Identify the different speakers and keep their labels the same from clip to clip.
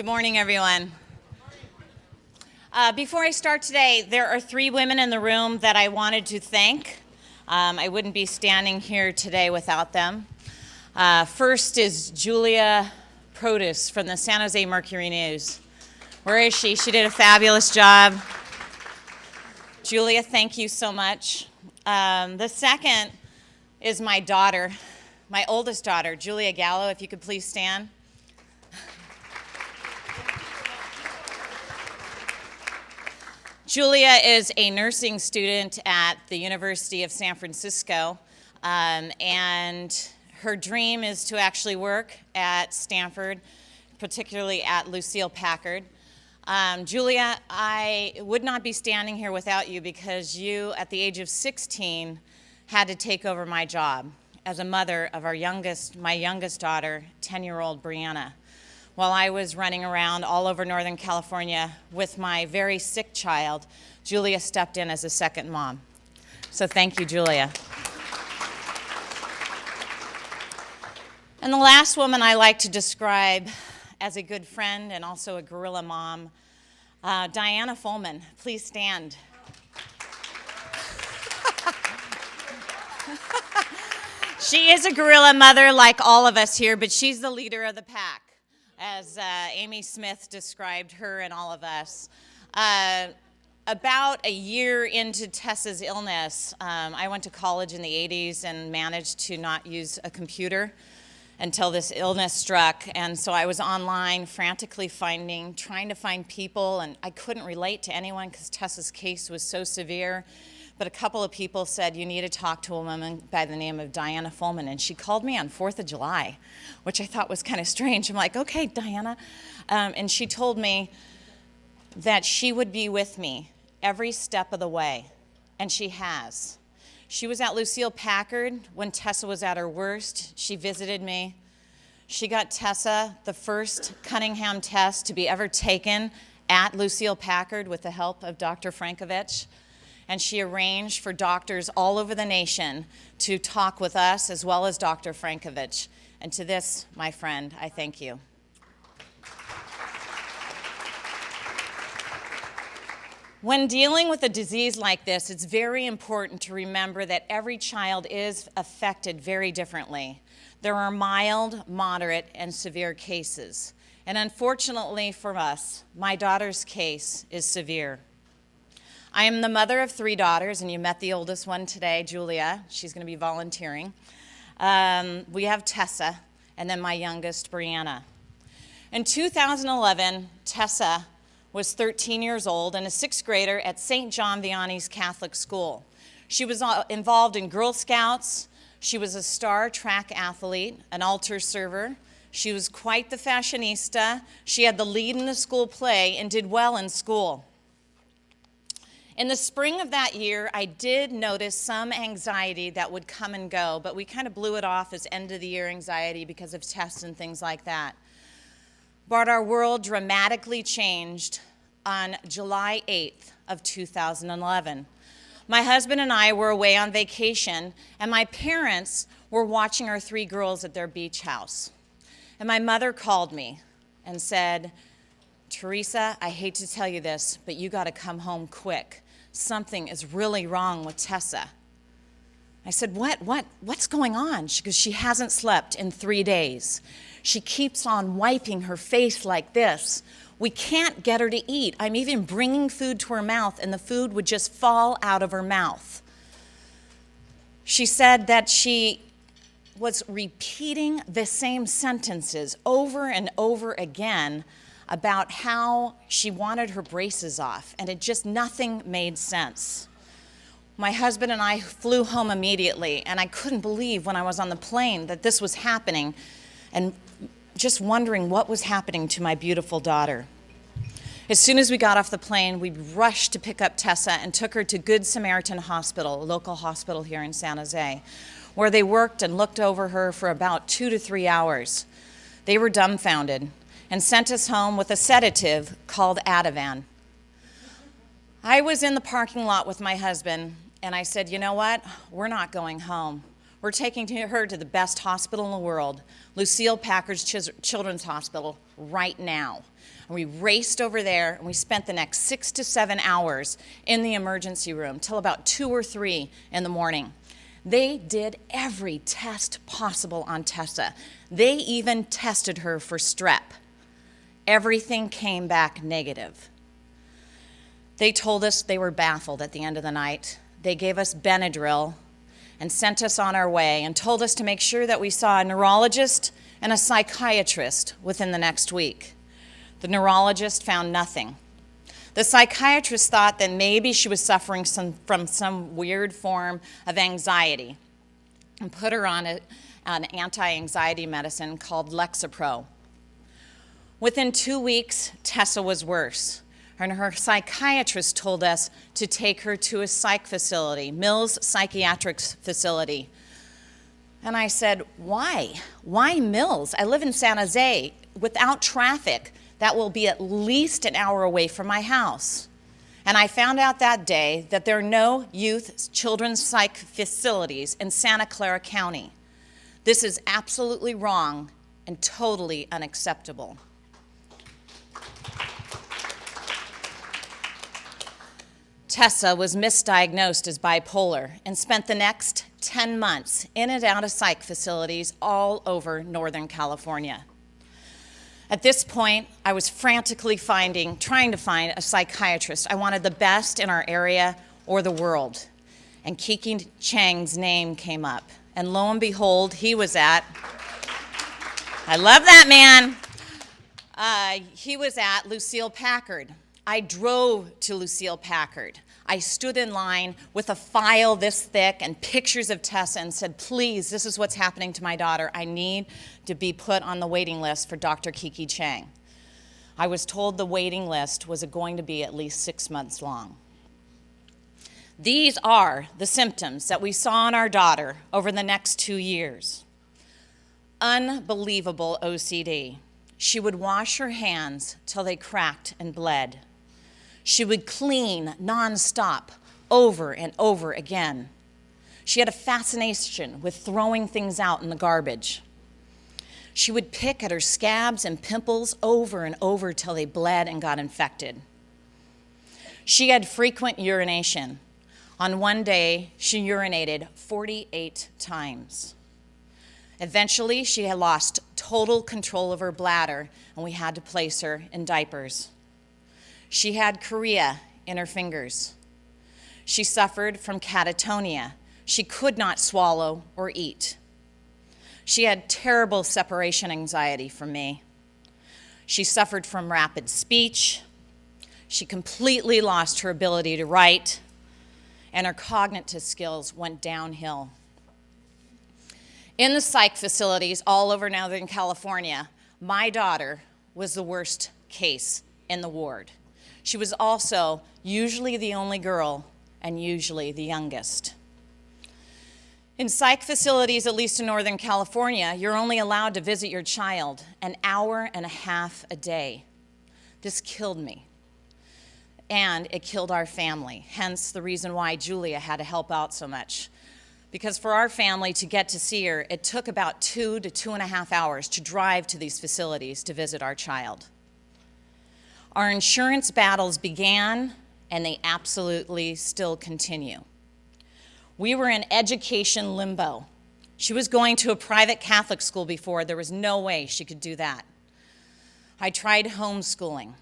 Speaker 1: morning, everyone. Before I start today, there are 3 women in the room that I wanted to thank. I wouldn't be standing here today without them. First is Julia Produce from the San Jose Mercury News. Where is she? She did a fabulous job. Julia, thank you so much. The second is my daughter, my oldest daughter, Teresa Gallo, if you could please stand. Julia is a nursing student at the University of San Francisco, and her dream is to actually work at Stanford, particularly at Lucille Packard. Julia, I would not be standing here without you because you, at the age of 16, had to take over my job as a mother of my youngest daughter, 10-year-old Brianna. While I was running around all over Northern California with my very sick child, Julia stepped in as a second mom. So thank you, Julia. And the last woman I like to describe as a good friend and also a guerrilla mom, Diana Fulman. Please stand. She is a guerrilla mother like all of us here, but she's the leader of the pack, as Amy Smith described her and all of us. About a year into Tessa's illness, I went to college in the 80s and managed to not use a computer until this illness struck. And so I was online frantically trying to find people, and I couldn't relate to anyone because Tessa's case was so severe. But a couple of people said, you need to talk to a woman by the name of Diana Fulman. And she called me on 4th of July, which I thought was kind of strange. I'm like, okay, Diana. And she told me that she would be with me every step of the way. And she has. She was at Lucille Packard when Tessa was at her worst. She visited me. She got Tessa the first Cunningham test to be ever taken at Lucille Packard with the help of Dr. Frankovich. And she arranged for doctors all over the nation to talk with us as well as Dr. Frankovich. And to this, my friend, I thank you. When dealing with a disease like this, it's very important to remember that every child is affected very differently. There are mild, moderate, and severe cases. And unfortunately for us, my daughter's case is severe. I am the mother of 3 daughters, and you met the oldest one today, Julia. She's going to be volunteering. We have Tessa, and then my youngest, Brianna. In 2011, Tessa was 13 years old and a 6th grader at St. John Vianney's Catholic School. She was involved in Girl Scouts. She was a star track athlete, an altar server. She was quite the fashionista. She had the lead in the school play and did well in school. In the spring of that year, I did notice some anxiety that would come and go, but we kind of blew it off as end-of-the-year anxiety because of tests and things like that. But our world dramatically changed on July 8th of 2011. My husband and I were away on vacation, and my parents were watching our 3 girls at their beach house. And my mother called me and said, Teresa, I hate to tell you this, but you got to come home quick. Something is really wrong with Tessa. I said, what's going on? She goes, she hasn't slept in 3 days. She keeps on wiping her face like this. We can't get her to eat. I'm even bringing food to her mouth, and the food would just fall out of her mouth. She said that she was repeating the same sentences over and over again about how she wanted her braces off, and nothing made sense. My husband and I flew home immediately, and I couldn't believe when I was on the plane that this was happening, and just wondering what was happening to my beautiful daughter. As soon as we got off the plane, we rushed to pick up Tessa and took her to Good Samaritan Hospital, a local hospital here in San Jose, where they worked and looked over her for about 2 to 3 hours. They were dumbfounded and sent us home with a sedative called Ativan. I was in the parking lot with my husband, and I said, you know what? We're not going home. We're taking her to the best hospital in the world, Lucille Packard's Children's Hospital, right now. And we raced over there, and we spent the next 6 to 7 hours in the emergency room till about 2 or 3 in the morning. They did every test possible on Tessa. They even tested her for strep. Everything came back negative. They told us they were baffled at the end of the night. They gave us Benadryl and sent us on our way and told us to make sure that we saw a neurologist and a psychiatrist within the next week. The neurologist found nothing. The psychiatrist thought that maybe she was suffering from some weird form of anxiety and put her on an anti-anxiety medicine called Lexapro. Within 2 weeks, Tessa was worse, and her psychiatrist told us to take her to a psych facility, Mills Psychiatric facility. And I said, why? Why Mills? I live in San Jose. Without traffic, that will be at least an hour away from my house. And I found out that day that there are no youth children's psych facilities in Santa Clara County. This is absolutely wrong and totally unacceptable. Tessa was misdiagnosed as bipolar and spent the next 10 months in and out of psych facilities all over Northern California. At this point, I was frantically trying to find a psychiatrist. I wanted the best in our area or the world. And Kiki Chang's name came up. And lo and behold, he was at, I love that man. He was at Lucille Packard. I drove to Lucille Packard. I stood in line with a file this thick and pictures of Tessa and said, please, this is what's happening to my daughter. I need to be put on the waiting list for Dr. Kiki Chang. I was told the waiting list was going to be at least 6 months long. These are the symptoms that we saw in our daughter over the next 2 years. Unbelievable OCD. She would wash her hands till they cracked and bled. She would clean nonstop over and over again. She had a fascination with throwing things out in the garbage. She would pick at her scabs and pimples over and over till they bled and got infected. She had frequent urination. On one day, she urinated 48 times. Eventually, she had lost total control of her bladder, and we had to place her in diapers. She had chorea in her fingers. She suffered from catatonia. She could not swallow or eat. She had terrible separation anxiety from me. She suffered from rapid speech. She completely lost her ability to write, and her cognitive skills went downhill. In the psych facilities all over Northern California, my daughter was the worst case in the ward. She was also usually the only girl and usually the youngest. In psych facilities, at least in Northern California, you're only allowed to visit your child an hour and a half a day. This killed me. And it killed our family, hence the reason why Julia had to help out so much. Because for our family to get to see her, it took about 2 to 2.5 hours to drive to these facilities to visit our child. Our insurance battles began, and they absolutely still continue. We were in education limbo. She was going to a private Catholic school before. There was no way she could do that. I tried homeschooling.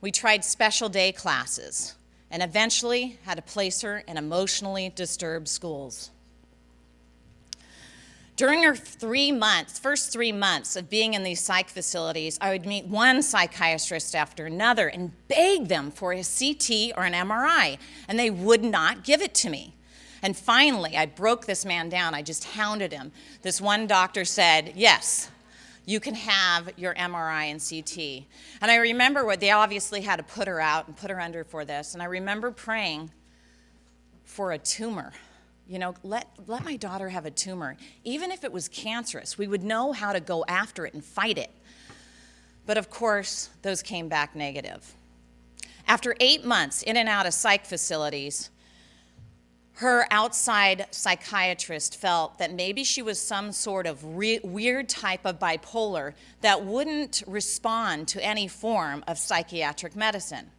Speaker 1: We tried special day classes, and eventually had to place her in emotionally disturbed schools. During her first 3 months of being in these psych facilities, I would meet one psychiatrist after another and beg them for a CT or an MRI, and they would not give it to me. And finally, I broke this man down. I just hounded him. This one doctor said, yes, you can have your MRI and CT. And I remember they obviously had to put her out and put her under for this, and I remember praying for a tumor. You know, let my daughter have a tumor. Even if it was cancerous, we would know how to go after it and fight it. But of course, those came back negative. After 8 months in and out of psych facilities, Her outside psychiatrist felt that maybe she was some sort of weird type of bipolar that wouldn't respond to any form of psychiatric medicine.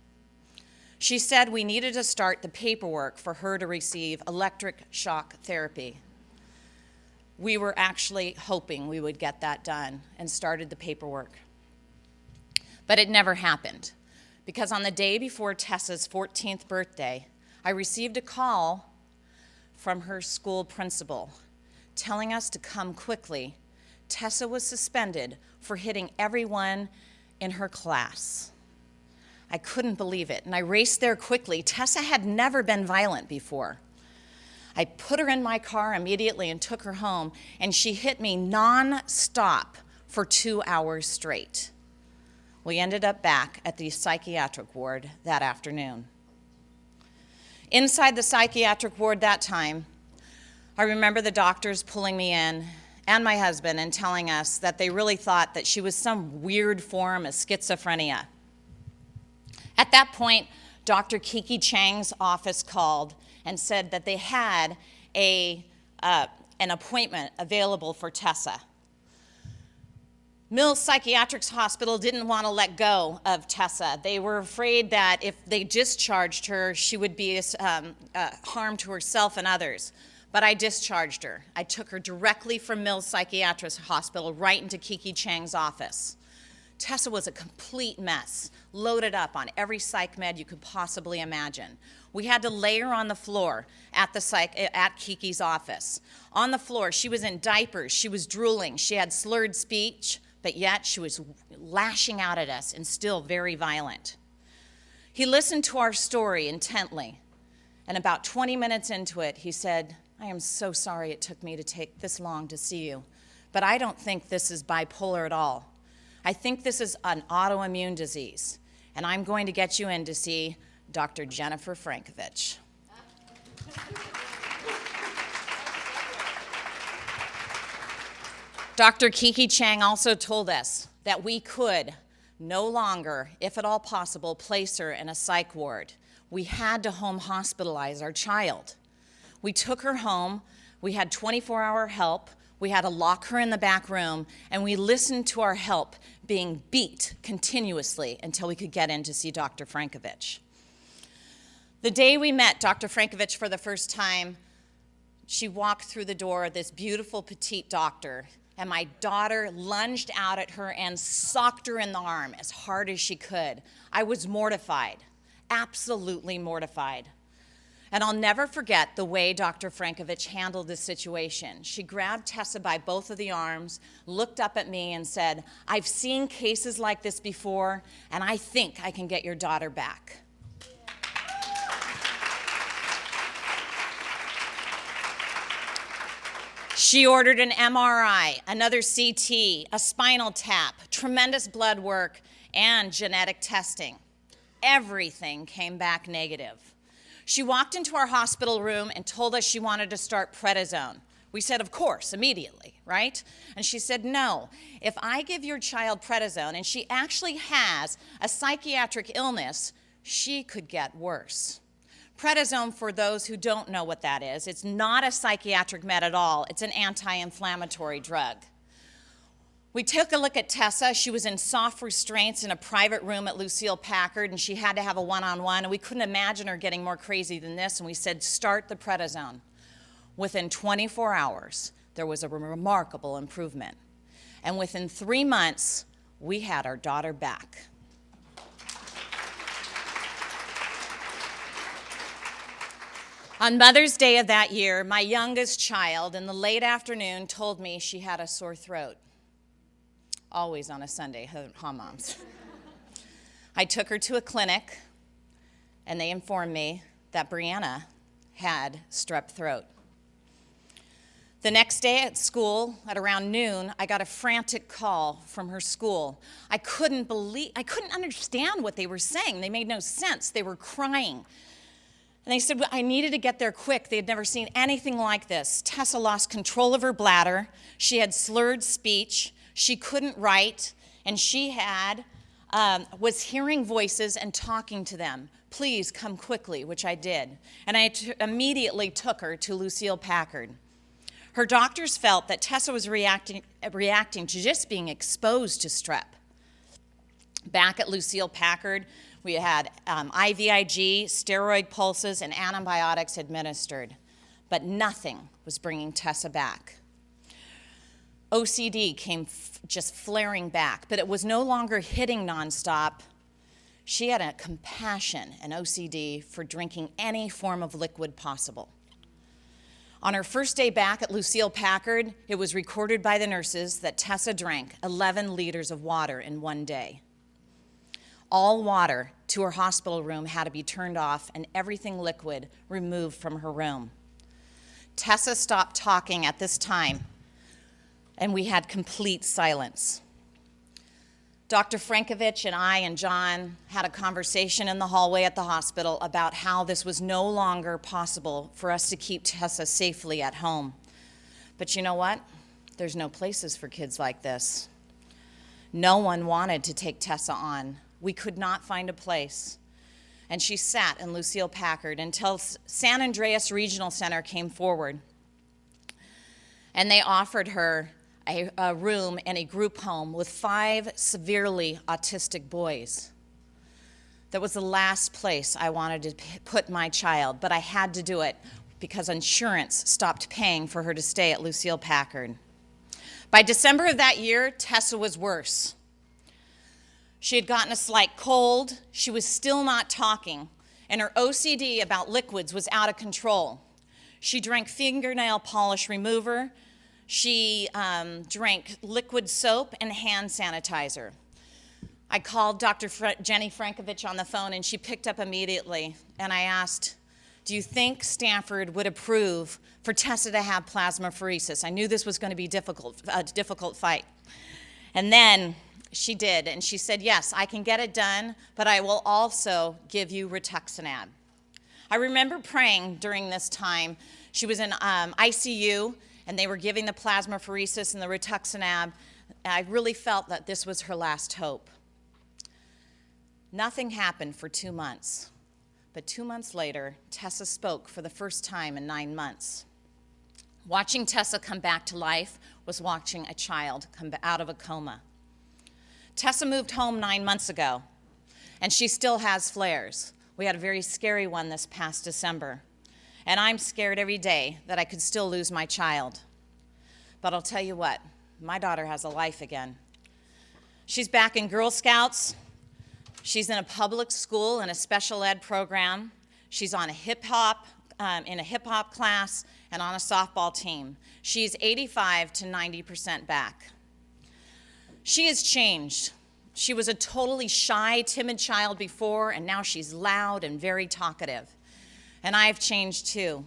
Speaker 1: She said we needed to start the paperwork for her to receive electric shock therapy. We were actually hoping we would get that done and started the paperwork. But it never happened, because on the day before Tessa's 14th birthday, I received a call from her school principal telling us to come quickly. Tessa was suspended for hitting everyone in her class. I couldn't believe it, and I raced there quickly. Tessa had never been violent before. I put her in my car immediately and took her home, and she hit me non-stop for 2 hours straight. We ended up back at the psychiatric ward that afternoon. Inside the psychiatric ward that time, I remember the doctors pulling me in and my husband and telling us that they really thought that she was some weird form of schizophrenia. At that point, Dr. Kiki Chang's office called and said that they had an appointment available for Tessa. Mills Psychiatric Hospital didn't want to let go of Tessa. They were afraid that if they discharged her, she would be harm to herself and others. But I discharged her. I took her directly from Mills Psychiatric Hospital right into Kiki Chang's office. Tessa was a complete mess, loaded up on every psych med you could possibly imagine. We had to lay her on the floor at Kiki's office. On the floor, she was in diapers, she was drooling, she had slurred speech, but yet she was lashing out at us and still very violent. He listened to our story intently, and about 20 minutes into it, he said, "I am so sorry it took me to take this long to see you, but I don't think this is bipolar at all. I think this is an autoimmune disease, and I'm going to get you in to see Dr. Jennifer Frankovich." Dr. Kiki Chang also told us that we could no longer, if at all possible, place her in a psych ward. We had to home hospitalize our child. We took her home, we had 24-hour help, we had to lock her in the back room, and we listened to our help being beat continuously until we could get in to see Dr. Frankovich. The day we met Dr. Frankovich for the first time, she walked through the door, this beautiful petite doctor, and my daughter lunged out at her and socked her in the arm as hard as she could. I was mortified, absolutely mortified. And I'll never forget the way Dr. Frankovich handled this situation. She grabbed Tessa by both of the arms, looked up at me and said, "I've seen cases like this before, and I think I can get your daughter back." She ordered an MRI, another CT, a spinal tap, tremendous blood work, and genetic testing. Everything came back negative. She walked into our hospital room and told us she wanted to start prednisone. We said, of course, immediately, right? And she said, no, if I give your child prednisone and she actually has a psychiatric illness, she could get worse. Prednisone, for those who don't know what that is, it's not a psychiatric med at all. It's an anti-inflammatory drug. We took a look at Tessa. She was in soft restraints in a private room at Lucille Packard, and she had to have a one-on-one, and we couldn't imagine her getting more crazy than this, and we said, start the prednisone. Within 24 hours, there was a remarkable improvement. And within 3 months, we had our daughter back. On Mother's Day of that year, my youngest child, in the late afternoon, told me she had a sore throat. Always on a Sunday, huh, moms? I took her to a clinic, and they informed me that Brianna had strep throat. The next day at school, at around noon, I got a frantic call from her school. I couldn't understand what they were saying. They made no sense. They were crying. And they said, I needed to get there quick. They had never seen anything like this. Tessa lost control of her bladder. She had slurred speech. She couldn't write. And she was hearing voices and talking to them, please come quickly, which I did. And I immediately took her to Lucille Packard. Her doctors felt that Tessa was reacting to just being exposed to strep. Back at Lucille Packard, we had IVIG, steroid pulses, and antibiotics administered, but nothing was bringing Tessa back. OCD came just flaring back, but it was no longer hitting nonstop. She had a compassion and OCD for drinking any form of liquid possible. On her first day back at Lucille Packard, it was recorded by the nurses that Tessa drank 11 liters of water in one day. All water to her hospital room had to be turned off and everything liquid removed from her room. Tessa stopped talking at this time, and we had complete silence. Dr. Frankovich and I and John had a conversation in the hallway at the hospital about how this was no longer possible for us to keep Tessa safely at home. But you know what? There's no places for kids like this. No one wanted to take Tessa on. We could not find a place. And she sat in Lucille Packard until San Andreas Regional Center came forward. And they offered her a room in a group home with 5 severely autistic boys. That was the last place I wanted to put my child, but I had to do it because insurance stopped paying for her to stay at Lucille Packard. By December of that year, Tessa was worse. She had gotten a slight cold, she was still not talking, and her OCD about liquids was out of control. She drank fingernail polish remover, she drank liquid soap and hand sanitizer. I called Dr. Jenny Frankovich on the phone, and she picked up immediately, and I asked, do you think Stanford would approve for Tessa to have plasmapheresis? I knew this was going to be a difficult fight. And then she did, and she said, yes, I can get it done, but I will also give you rituximab. I remember praying during this time. She was in ICU, and they were giving the plasmapheresis and the rituximab. I really felt that this was her last hope. Nothing happened for 2 months, but 2 months later, Tessa spoke for the first time in 9 months. Watching Tessa come back to life was watching a child come out of a coma. Tessa moved home 9 months ago, and she still has flares. We had a very scary one this past December. And I'm scared every day that I could still lose my child. But I'll tell you what, my daughter has a life again. She's back in Girl Scouts. She's in a public school in a special ed program. She's on in a hip hop class and on a softball team. She's 85 to 90% back. She has changed. She was a totally shy, timid child before, and now she's loud and very talkative. And I've changed too.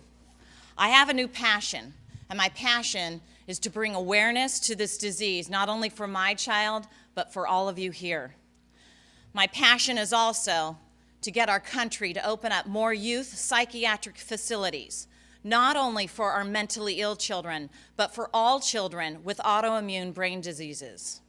Speaker 1: I have a new passion, and my passion is to bring awareness to this disease, not only for my child, but for all of you here. My passion is also to get our country to open up more youth psychiatric facilities, not only for our mentally ill children, but for all children with autoimmune brain diseases.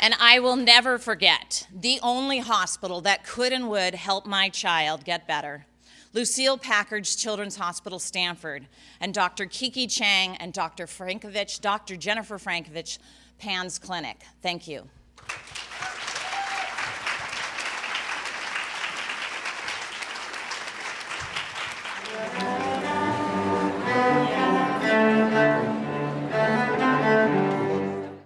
Speaker 1: And I will never forget the only hospital that could and would help my child get better. Lucille Packard's Children's Hospital, Stanford, and Dr. Kiki Chang and Dr. Jennifer Frankovich, PANDAS Clinic. Thank you.